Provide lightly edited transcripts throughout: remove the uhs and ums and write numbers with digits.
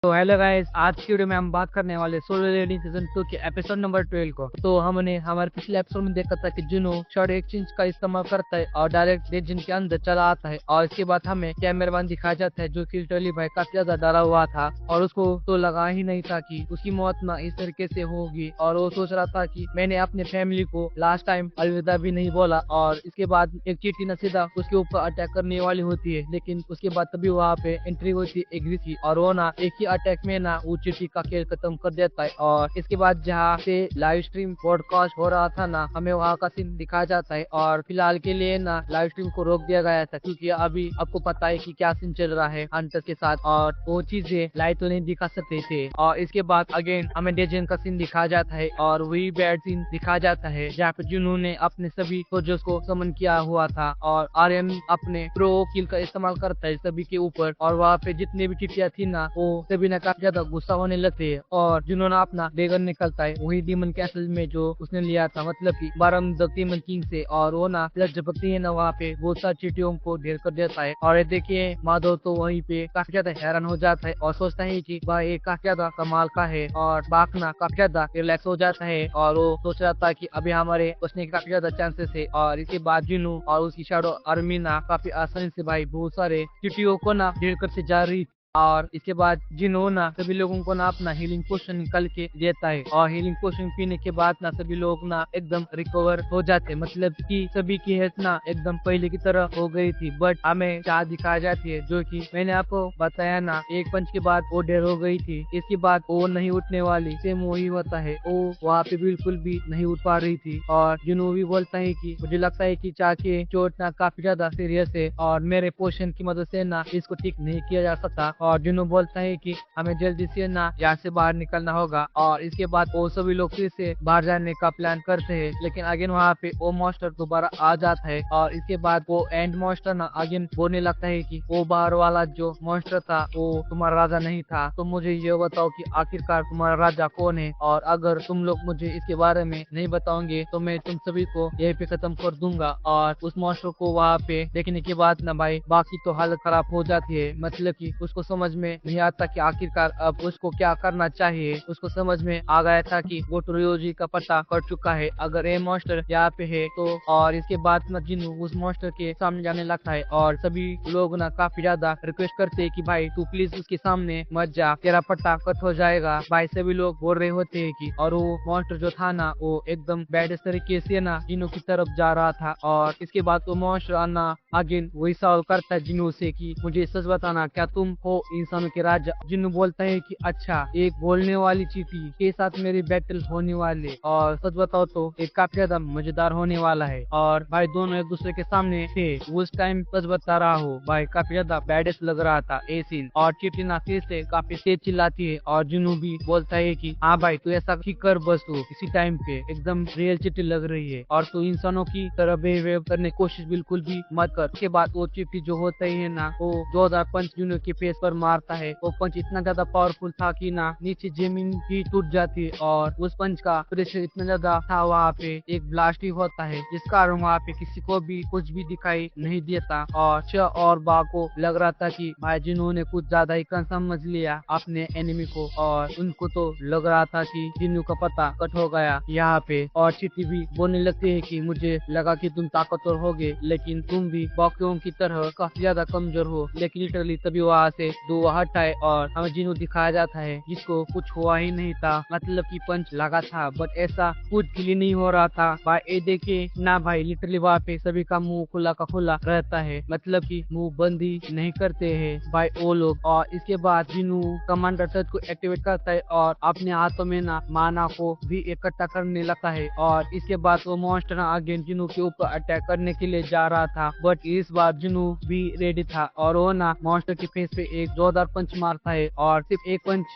तो hello guys, आज की वीडियो में हम बात करने वाले सोलो लेवलिंग सीजन 2 के एपिसोड नंबर 12 को। तो हमने हमारे पिछले एपिसोड में देखा था कि जुनो शॉर्ट एक्सचेंज का इस्तेमाल करता है और डायरेक्ट डेंजन के अंदर चला आता है और इसके बाद हमें कैमरामैन दिखाया जाता है जो कि लिटरली भाई काफी ज्यादा डरा हुआ था और उसको तो लगा ही नहीं था कि उसकी मौत ना इस तरीके से होगी और वो सोच रहा था कि मैंने अपने फैमिली को लास्ट टाइम अलविदा भी नहीं बोला। और इसके बाद एक चीटी न सीधा उसके ऊपर अटैक करने वाली होती है, लेकिन उसके बाद तभी वहाँ पे एंट्री होती है एग्री की और वो ना एक ही अटैक में ना वो चिट्ठी का खेल खत्म कर देता है। और इसके बाद जहाँ से लाइव स्ट्रीम पॉडकास्ट हो रहा था ना, हमें वहाँ का सीन दिखाया जाता है और फिलहाल के लिए ना लाइव स्ट्रीम को रोक दिया गया था क्योंकि अभी आपको पता है कि क्या सीन चल रहा है हंटर के साथ और वो चीजें लाइव तो नहीं दिखा सकते थे। और इसके बाद अगेन हमें डेजन का सीन दिखाया जाता है और वही बैड सीन दिखाया जाता है जहाँ पे जिन्होंने अपने सभी सोल्जर्स को समन किया हुआ था और आर्यन अपने प्रो किल का इस्तेमाल करता है सभी के ऊपर और वहाँ पे जितने भी चिट्ठियां थी ना वो सभी ना काफी ज्यादा गुस्सा होने लगते हैं और जिन्होंने अपना डेगन निकलता है वही डीमन कैसल में जो उसने लिया था, मतलब की बारम द डीमन किंग से, और वो ना झपकती है ना वहाँ पे बहुत सारी चिट्ठियों को ढेर कर देता है। और देखिए माधव तो वहीं पे काफी ज्यादा हैरान हो जाता है और सोचता है कि भाई ये काफी ज्यादा कमाल का है और बाकना काफी ज्यादा रिलैक्स हो जाता है और वो सोच रहा था कि अभी हमारे बचने के काफी ज्यादा चांसेस है। और इसके बाद जिनू और उसकी शैडो आर्मी ना काफी आसानी से भाई बहुत सारे चिट्ठियों को ना ढेर करते जा रही। और इसके बाद जिन्हों ना सभी लोगों को ना अपना हीलिंग पोशन निकल के देता है और हीलिंग पोशन पीने के बाद ना सभी लोग ना एकदम रिकवर हो जाते, मतलब कि सभी की हेल्थ ना एकदम पहले की तरह हो गई थी। बट हमें चाह दिखाई जाती है जो कि मैंने आपको बताया ना, एक पंच के बाद वो डेर हो गई थी, इसके बाद वो नहीं उठने वाली। सेम वही होता है, वो वहाँ पे बिल्कुल भी नहीं उठ पा रही थी और जिन्हों भी बोलता है कि मुझे लगता है कि चाह के चोट ना काफी ज्यादा सीरियस है और मेरे पोशन की मदद से ना इसको ठीक नहीं किया जा सकता। और जुनू बोलता है कि हमें जल्दी से ना यहाँ से बाहर निकलना होगा और इसके बाद वो सभी लोग फिर से बाहर जाने का प्लान करते हैं, लेकिन अगेन वहाँ पे वो मॉन्स्टर दोबारा आ जाता है और इसके बाद वो एंड मॉन्स्टर ना अगेन बोलने लगता है कि वो बाहर वाला जो मॉन्स्टर था वो तुम्हारा राजा नहीं था, तो मुझे ये बताओ कि आखिरकार तुम्हारा राजा कौन है और अगर तुम लोग मुझे इसके बारे में नहीं बताओगे तो मैं तुम सभी को यहीं पे खत्म कर दूंगा। और उस मॉन्स्टर को वहाँ पे देखने के बाद ना भाई बाकी तो हालत खराब हो जाती है, मतलब कि उसको समझ में नहीं आता कि आखिरकार अब उसको क्या करना चाहिए। उसको समझ में आ गया था कि वो टोरियोजी का पता कर चुका है अगर ये मॉन्स्टर यहाँ पे है तो। और इसके बाद ना जिन्नू उस मॉन्स्टर के सामने जाने लगता है और सभी लोग ना काफी ज्यादा रिक्वेस्ट करते हैं कि भाई तू प्लीज उसके सामने मत जा, तेरा पट्टा कट हो जाएगा। भाई सभी लोग बोल रहे होते हैं कि और वो मॉन्स्टर जो था ना वो एकदम बैड तरीके से ना जिन्नू की तरफ जा रहा था। और इसके बाद वो मॉन्स्टर आना अगेन वही सवाल करता है जिन्नू से कि मुझे सच बताना, क्या तुम हो इंसानों के राजा? जिन्नू बोलता है कि अच्छा, एक बोलने वाली चींटी के साथ मेरी बैटल होने वाले और सच बताओ तो एक काफी ज्यादा मजेदार होने वाला है। और भाई दोनों एक दूसरे के सामने थे उस टाइम, सच बता रहा हूँ भाई काफी ज्यादा बैडेस्ट लग रहा था ए सीन। और चींटी ना फिर से काफी तेज चिल्लाती है और जिन्नू भी बोलता है कि हाँ भाई तू ऐसा ठीक कर, बस तू इसी टाइम पे एकदम रियल चींटी लग रही है और तू इंसानों की तरह बिहेव करने की कोशिश बिल्कुल भी मत कर। उसके बाद वो चींटी जो होता है ना वो जोरदार पंच जिन्नू के फेस पर मारता है। वो पंच इतना ज्यादा पावरफुल था कि ना नीचे जमीन भी टूट जाती है और उस पंच का प्रेशर इतना ज्यादा था वहाँ पे एक ब्लास्ट ही होता है जिस कारण वहाँ पे किसी को भी कुछ भी दिखाई नहीं देता। और च और बा को लग रहा था कि भाई जिन्होंने कुछ ज्यादा ही कम समझ लिया अपने एनिमी को और उनको तो लग रहा था कि जिन्नू का पता कट हो गया यहाँ पे। और चींटी भी बोलने लगती है कि मुझे लगा कि तुम ताकतवर होगे लेकिन तुम भी बाकियों की तरह काफी ज्यादा कमजोर हो। लेकिन लिटरली तभी वहाँ से दो हट आए और हमें जिन्नू दिखाया जाता है जिसको कुछ हुआ ही नहीं था, मतलब कि पंच लगा था बट ऐसा कुछ भी नहीं हो रहा था। भाई ये देखिए ना भाई लिटरली वहाँ पे सभी का मुंह खुला का खुला रहता है, मतलब कि मुंह बंद ही नहीं करते हैं भाई वो लोग। और इसके बाद जिन्नू कमांडर टच को एक्टिवेट करता है और अपने हाथों में ना माना को भी इकट्ठा करने लगता है। और इसके बाद वो मॉन्स्टर अगेन जिन्नू के ऊपर अटैक करने के लिए जा रहा था बट इस बार जिन्नू भी रेडी था और वो ना मॉन्स्टर के फेस पे एक जोरदार पंच मारता है और सिर्फ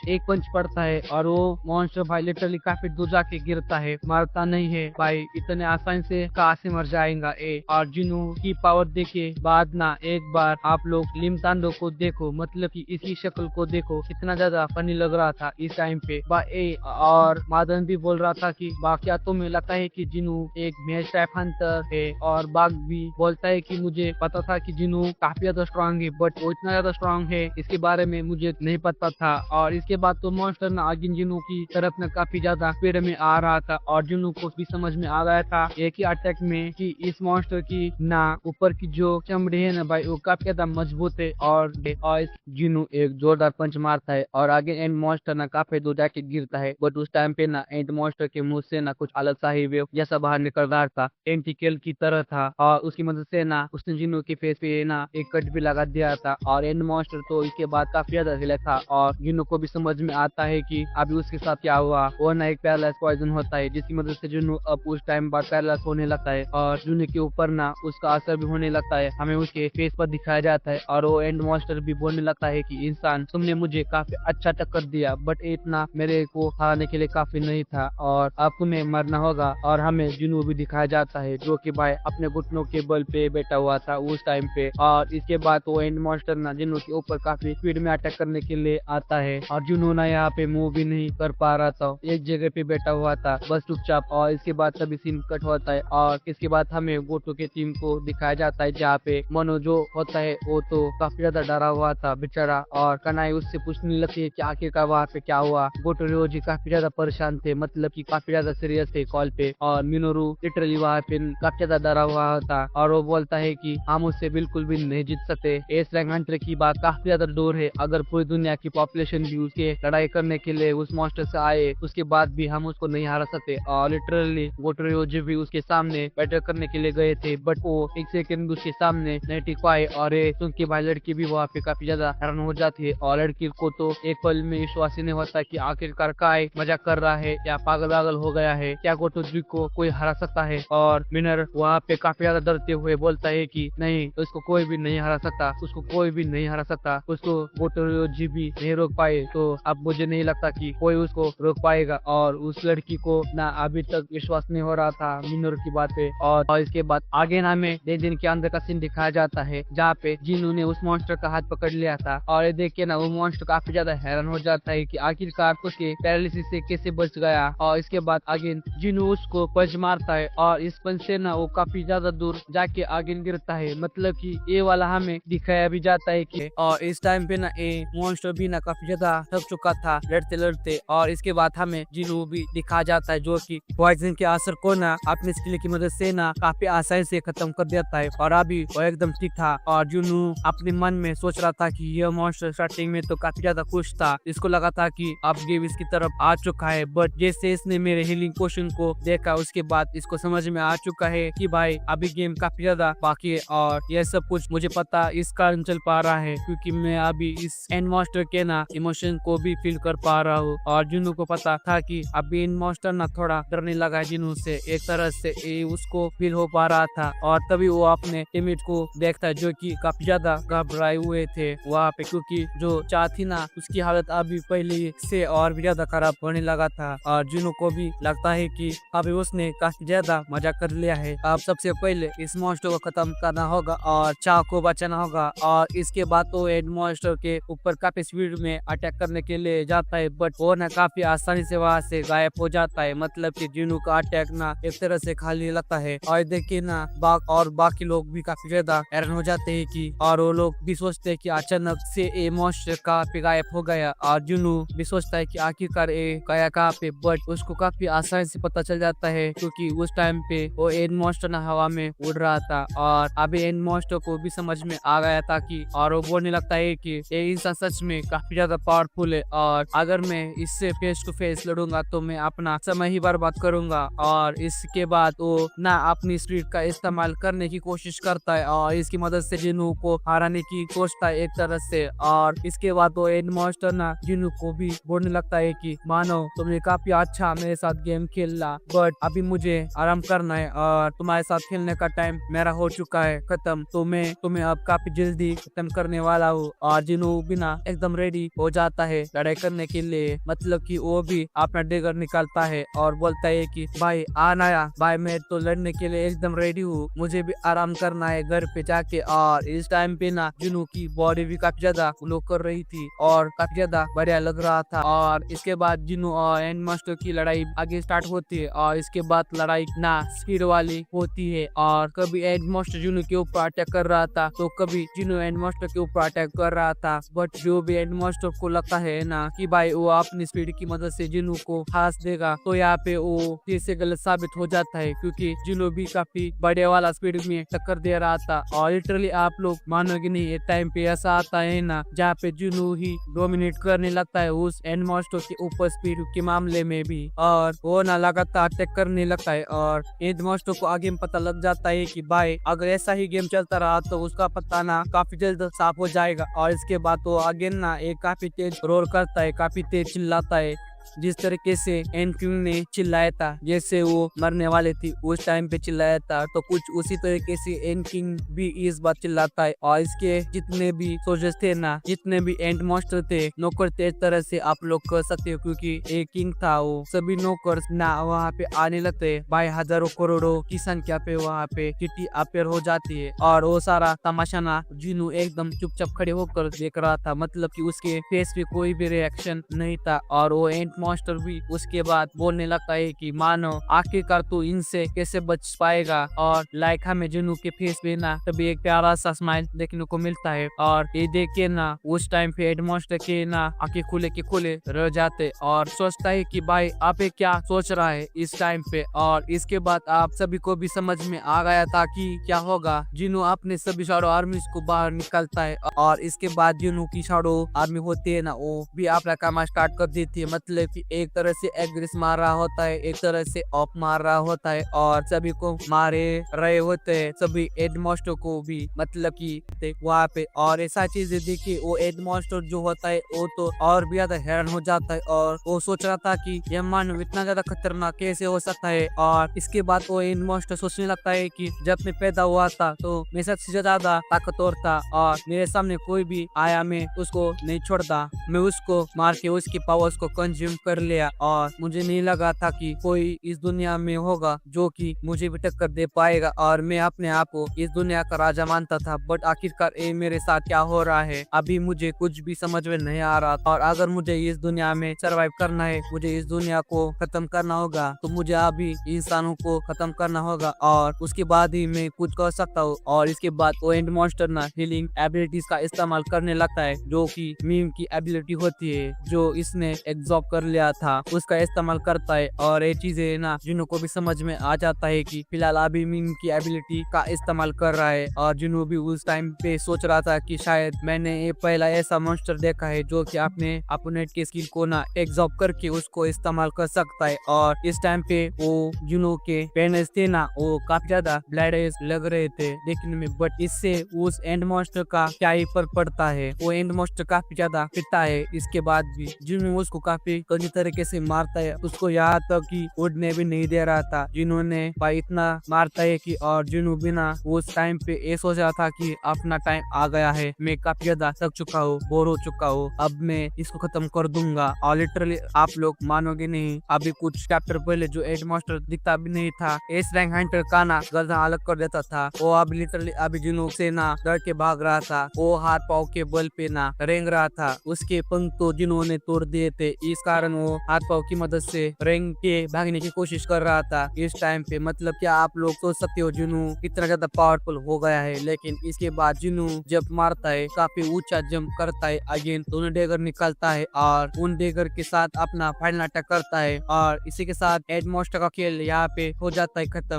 एक पंच पड़ता है और वो मॉन्स्टर भाई लिटरली काफी दूर जाके गिरता है, मरता नहीं है भाई, इतने आसानी से कहाँ से मर जाएगा ए। और जिन्नू की पावर देखे बाद ना एक बार आप लोग लिमतांडो को देखो, मतलब कि इसकी शक्ल को देखो कितना ज्यादा फनी लग रहा था इस टाइम पे भाई। और मादन भी बोल रहा था कि बा क्या तुम्हें लगता है कि जिन्नू एक मैच टाइप हंटर है? और बाग भी बोलता है कि मुझे पता था कि जिन्नू काफी ज्यादा स्ट्रांग है बट वो इतना ज्यादा स्ट्रांग है इसके बारे में मुझे नहीं पता था। और इसके बाद तो मॉन्स्टर ना आगे जिनों की तरफ ना काफी ज्यादा स्पीड में आ रहा था और जिनों को भी समझ में आ गया था एक ही अटैक में कि इस मॉन्स्टर की ना ऊपर की जो चमड़ी है ना भाई वो काफी ज्यादा मजबूत है। और इस जिनू एक जोरदार पंच मारता है और आगे एंड मॉन्स्टर ना काफी दूर जाके गिरता है। बट उस टाइम पे ना एंड मॉन्स्टर के मुंह से ना कुछ अलग सा ही वेव जैसा बाहर निकल रहा था, टेंटिकल की तरह था और उसकी मदद से ना उसने जिनू के फेस पे ना एक कट भी लगा दिया था। और एंड मॉन्स्टर तो इसके बाद काफी ज्यादा हिला था और जिनू को भी समझ में आता है कि अभी उसके साथ क्या हुआ। वो ना एक पैरालाइज पॉइजन होता है जिसकी मदद से जुनू अब उस टाइम बाद पैरालाइज होने लगता है और जुनू के ऊपर ना उसका असर भी होने लगता है, हमें उसके फेस पर दिखाया जाता है। और वो एंड मॉन्स्टर भी बोलने लगता है कि इंसान तुमने मुझे काफी अच्छा टक्कर दिया बट इतना मेरे को हराने के लिए काफी नहीं था और अब तुम्हें मरना होगा। और हमें जुनू भी दिखाया जाता है जो कि भाई अपने घुटनों के बल पे बैठा हुआ था उस टाइम पे। और इसके बाद वो एंड मॉन्स्टर ना जुनू के ऊपर काफी स्पीड में अटैक करने के लिए आता है और जुनू ना यहाँ पे मूव भी नहीं कर पा रहा था, एक जगह पे बैठा हुआ था बस चुपचाप। और इसके बाद सभी सीन कट होता है और इसके बाद हमें गोटो के टीम को दिखाया जाता है जहाँ पे मनो जो होता है वो तो काफी ज्यादा डरा हुआ था बेचारा और कनाई उससे पूछने लगती है कि आखिरकार वहाँ पे क्या हुआ। गोटो रियोजी काफी ज्यादा परेशान थे, मतलब कि काफी ज्यादा सीरियस थे कॉल पे। और मिनोरू लिटरली वहाँ पे काफी ज्यादा डरा हुआ था और वो बोलता है कि हम उससे बिल्कुल भी नहीं जीत सकते, एस रैंक हंटर की बात काफी ज्यादा दूर है, अगर पूरी दुनिया की पॉपुलेशन भी उसके लड़ाई करने के लिए उस मॉन्स्टर से आए उसके बाद भी हम उसको नहीं हरा सकते। और लिटरली गोटो रियोजी भी उसके सामने बैटल करने के लिए गए थे बट वो एक सेकंड उसके सामने नहीं टिक पाए और क्योंकि भाई लड़की भी वहाँ पे काफी ज्यादा हैरान हो जाती है और लड़की को तो एक पल में विश्वास ही नहीं होता कि आखिरकार काय मजाक कर रहा है या पागल हो गया है, क्या गोटो जी को कोई हरा सकता है। और मिनर वहाँ पे काफी ज्यादा डरते हुए बोलता है कि नहीं उसको कोई भी नहीं हरा सकता, उसको कोई भी नहीं हरा सकता, उसको गोटो जी भी नहीं रोक पाए तो अब मुझे नहीं लगता कि कोई उसको रोक पाएगा। और उस लड़की को ना अभी तक विश्वास नहीं हो रहा था मिनर की बात पे। और इसके बाद आगे ना हमें 2 दिन के अंदर का सीन दिखाया जाता है जहाँ पे जिनू ने उस मॉन्स्टर का हाथ पकड़ लिया था और ये देख के ना वो मॉन्स्टर काफी ज्यादा हैरान हो जाता है कि आखिरकार उसके पैरालिसिस से कैसे बच गया। और इसके बाद आगे जिनू उसको पंच मारता है और इस पंच से ना वो काफी ज्यादा दूर जाके आगे गिरता है, मतलब कि ये वाला हमें दिखाया भी जाता है कि और इस टाइम पे ना ये मॉन्स्टर भी ना काफी ज्यादा थक चुका था लड़ते लड़ते। और इसके बाद हमें जिनू भी दिखाया जाता है जो कि पॉइजन के असर को ना अपने स्किल की मदद से ना काफी आसानी से खत्म कर देता है। और अभी वो एकदम ठीक था और जुनू अपने मन में सोच रहा था कि यह मॉन्स्टर स्टार्टिंग में तो काफी ज्यादा खुश था, इसको लगा था कि अब गेम इसकी तरफ आ चुका है। बट जैसे इसने मेरे हीलिंग पोशन को देखा उसके बाद इसको समझ में आ चुका है कि भाई अभी गेम काफी ज्यादा बाकी है और यह सब कुछ मुझे पता इस कारण चल पा रहा है क्योंकि मैं अभी इस एंड मॉन्स्टर के ना इमोशन को भी फील कर पा रहा हूँ। और जुनू को पता था कि अभी एंड मॉन्स्टर ना थोड़ा डरने लगा जिनू से, एक तरह से उसको फील हो पा रहा था। और तभी वो अपने टीममेट को देखता जो कि काफी ज्यादा घबराए हुए थे वहाँ पे क्योंकि जो चाह थी ना उसकी हालत अभी पहले से और भी ज्यादा खराब होने लगा था। और जुनू को भी लगता है कि अभी उसने काफी ज्यादा मजा कर लिया है, अब सबसे पहले इस मॉन्स्टर को खत्म करना होगा और चाह को बचाना होगा। और इसके बाद तो एंड मॉन्स्टर के ऊपर काफी स्पीड में अटैक करने के लिए जाता है बट वो ना काफी आसानी से वहाँ से गायब हो जाता है, मतलब कि जुनू का अटैक ना एक तरह से खाली लगता है। और देखिए ना बाकी लोग भी काफी ज्यादा हैरान हो जाते हैं कि और वो लोग भी सोचते हैं कि अचानक से ये मॉन्स्टर कहाँ पे गायब हो गया। और जुनू भी सोचता है कि आखिरकार ये गया कहाँ पे, बट उसको काफी आसानी से पता चल जाता है क्योंकि उस टाइम पे वो एंड मॉन्स्टर ना हवा में उड़ रहा था। और अभी एंड मॉन्स्टर को भी समझ में आ गया था कि और वो बोलने लगता है कि ये इंसान सच में काफी ज्यादा पावरफुल है और अगर मैं इससे फेस टू फेस लड़ूंगा तो मैं अपना समय ही बर्बाद करूंगा। और इसके बाद वो ना अपनी स्पीड का इस्तेमाल करने की कोशिश करता है और इसकी मदद से जिनू को हराने की सोचता है एक तरह से। और इसके बाद वो एंड मॉन्स्टर ना जिनू को भी बोलने लगता है कि मानो तुमने काफी अच्छा मेरे साथ गेम खेला बट अभी मुझे आराम करना है और तुम्हारे साथ खेलने का टाइम मेरा हो चुका है खत्म, तो मैं तुम्हें अब काफी जल्दी खत्म करने वाला हूँ। और जिनू बिना एकदम रेडी हो जाता है लड़ाई करने के लिए, मतलब कि वो भी अपना डेगर निकालता है और बोलता है कि भाई आ नया भाई मैं तो लड़ने के लिए एकदम रेडी हूँ, मुझे भी आराम करना है घर पे जाके। और इस टाइम पे ना जिनू की बॉडी भी काफी ज्यादा ग्लो कर रही थी और काफी ज्यादा बढ़िया लग रहा था। और इसके बाद जिनू और एंड मॉन्स्टर की लड़ाई आगे स्टार्ट होती है और इसके बाद लड़ाई ना स्पीड वाली होती है और कभी एंड मॉन्स्टर जिनू के ऊपर अटैक कर रहा था तो कभी जिनू एंड मॉन्स्टर के ऊपर अटैक कर कर रहा था। बट जो भी हेडमास्टर को लगता है ना कि भाई वो अपनी स्पीड की मदद से जिनू को फांस देगा, तो यहाँ पे वो फिर से गलत साबित हो जाता है, क्योंकि जिनू भी काफी बड़े वाला स्पीड में टक्कर दे रहा था। और लिटरली आप लोग मानोगे नहीं, ये टाइम पे ऐसा आता है ना जहाँ पे जिनू ही डोमिनेट करने लगता है उस हेडमास्टर के ऊपर स्पीड के मामले में भी, और वो ना लगातार अटैक करने लगता है। और हेडमास्टर को आगे में पता लग जाता है कि भाई अगर ऐसा ही गेम चलता रहा तो उसका पता ना काफी जल्द साफ हो जाएगा। और इसके बाद तो आगे ना एक काफी तेज रोर करता है, काफी तेज चिल्लाता है, जिस तरीके से एन किंग ने चिल्लाया था जैसे वो मरने वाले थी उस टाइम पे चिल्लाया था, तो कुछ उसी तरीके से एन किंग भी इस बार चिल्लाता है। और इसके जितने भी सोल्जर्स थे ना, जितने भी एंड मास्टर थे, नौकर तेज तरह से आप लोग कह सकते हो, क्योंकि एक किंग था, वो सभी नौकर ना वहाँ पे आने लगते हैं। भाई हजारों करोड़ों की संख्या पे वहाँ पे चिट्ठी अपेयर हो जाती है। और वो सारा तमाशा ना जिनू एकदम चुपचाप खड़े होकर देख रहा था, मतलब कि उसके फेस पे कोई भी रिएक्शन नहीं था। और वो एंड मास्टर भी उसके बाद बोलने लगता है कि मानो आखिरकार तू इनसे कैसे बच पाएगा। और लाइक हमें जिनू के फेस पे ना तभी एक प्यारा सा स्माइल देखने को मिलता है। और ये देख के ना उस टाइम पे हेडमास्टर के ना आंखें खुले के खुले रह जाते और सोचता है कि भाई आप क्या सोच रहा है इस टाइम पे। और इसके बाद आप सभी को भी समझ में आ गया था कि क्या होगा। जिनू अपने सभी शैडो आर्मीज को बाहर निकलता है, और इसके बाद जिनू की शैडो आर्मी होती है ना, वो भी अपना काम स्टार्ट कर देती है। मतलब कि एक तरह से एग्रेस मार रहा होता है, एक तरह से ऑफ मार रहा होता है, और सभी को मारे रहे होते हैं, सभी हेडमास्टर को भी, मतलब कि वहाँ पे। और ऐसा चीजें देखी वो हेडमास्टर जो होता है वो तो और भी ज्यादा हैरान हो जाता है, और वो सोच रहा था कि यह मानव इतना ज्यादा खतरनाक कैसे हो सकता है। और इसके बाद वो हेडमास्टर सोचने लगता है कि जब मैं पैदा हुआ था तो मैं सबसे ज्यादा ताकतवर था, और मेरे सामने कोई भी आया मैं उसको नहीं छोड़ता, मैं उसको मार के उसकी पावर्स को कंज्यूम कर लिया। और मुझे नहीं लगा था कि कोई इस दुनिया में होगा जो कि मुझे भी टक्कर दे पाएगा, और मैं अपने आप को इस दुनिया का राजा मानता था। बट आखिरकार ये मेरे साथ क्या हो रहा है अभी मुझे कुछ भी समझ में नहीं आ रहा। और अगर मुझे इस दुनिया में सरवाइव करना है, मुझे इस दुनिया को खत्म करना होगा, तो मुझे अभी इंसानों को खत्म करना होगा, और उसके बाद ही मैं कुछ कर सकता हूँ। और इसके बाद वो एंड मॉन्स्टर ना हीलिंग एबिलिटीज का इस्तेमाल करने लगता है, जो कि मीम की एबिलिटी होती है जो इसने एब्जॉर्ब कर लिया था, उसका इस्तेमाल करता है। और ये चीजें ना जिन्हों को भी समझ में आ जाता है कि फिलहाल अभी मीम की एबिलिटी का इस्तेमाल कर रहा है। और जिन्हों भी उस टाइम पे सोच रहा था कि शायद मैंने ये पहला ऐसा मॉन्स्टर देखा है जो कि अपने अपोनेंट के स्किल को ना एब्जॉर्ब करके उसको इस्तेमाल कर सकता है। और इस टाइम पे वो जिन्हों के पेनिस थे ना, वो काफी ज्यादा ब्लैडर्स लग रहे थे देखने में, बट इससे उस एंड मॉन्स्टर का क्या ही फर्क पड़ता है। वो एंड मॉन्स्टर काफी ज्यादा पिटता है, इसके बाद भी जिन्हों उसको काफी गंदी तरीके से मारता है, उसको यहाँ तक कि उड़ने भी नहीं दे रहा था। जिन्होंने भाई इतना मारता है कि, और जिन्हों बिना उस टाइम पे ये सोच रहा था कि अपना टाइम आ गया है, मैं काफी ज्यादा थक चुका हूँ, बोर हो चुका हूँ, अब मैं इसको खत्म कर दूंगा। और लिटरली आप लोग मानोगे नहीं, अभी कुछ चैप्टर पहले जो एड मास्टर दिखता भी नहीं था, एस रैंक हंटर का ना गर्दन अलग कर देता था, वो अब लिटरली अभी जिन्हों से ना डर के भाग रहा था, वो हाथ पाव के बल पे ना रेंग रहा था। उसके पंख तो जिन्होंने तोड़ दिए थे, इस कारण वो हाथ पाव की मदद से रेंग के भागने की कोशिश कर रहा था इस टाइम पे। मतलब क्या आप लोग सोच सकते हो जिन्हों कितना ज्यादा पावरफुल हो गया है। लेकिन इसके बाद जिन्हों जब मारता है काफी ऊंचा जंप करता है, अगेन दोनों डेगर निकलता है और उन डेगर के साथ अपना फाइनल अटैक करता है। और इसी के साथ एड मास्टर का खेल यहाँ पे हो जाता है खत्म।